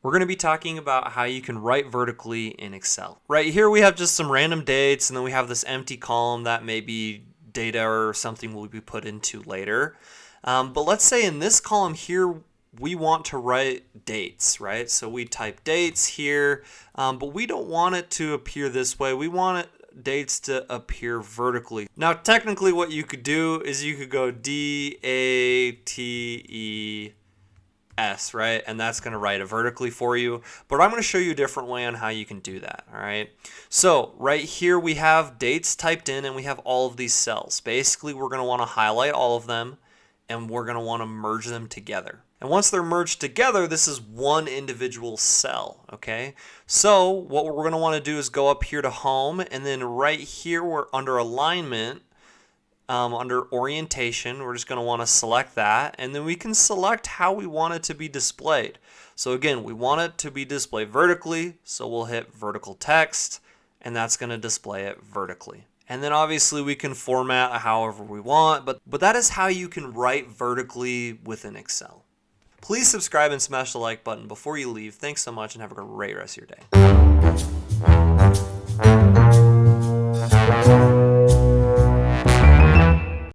We're going to be talking about how you can write vertically in Excel. Right here we have just some random dates, and then we have this empty column that maybe data or something will be put into later. But let's say in this column here, we want to write dates, right? So we type dates here, but we don't want it to appear this way. We want dates to appear vertically. Now, technically what you could do is you could go DATE S, right? And that's going to write it vertically for you. But I'm going to show you a different way on how you can do that, all right? So right here we have dates typed in and we have all of these cells. Basically, we're going to want to highlight all of them and we're going to want to merge them together. And once they're merged together, this is one individual cell, okay? So what we're going to want to do is go up here to home, and then right here we're under alignment, under orientation, we're just going to want to select that, and then we can select how we want it to be displayed. So again, we want it to be displayed vertically, so we'll hit vertical text, and that's going to display it vertically. And then obviously we can format however we want, but that is how you can write vertically within Excel. Please subscribe and smash the like button before you leave. Thanks so much and have a great rest of your day.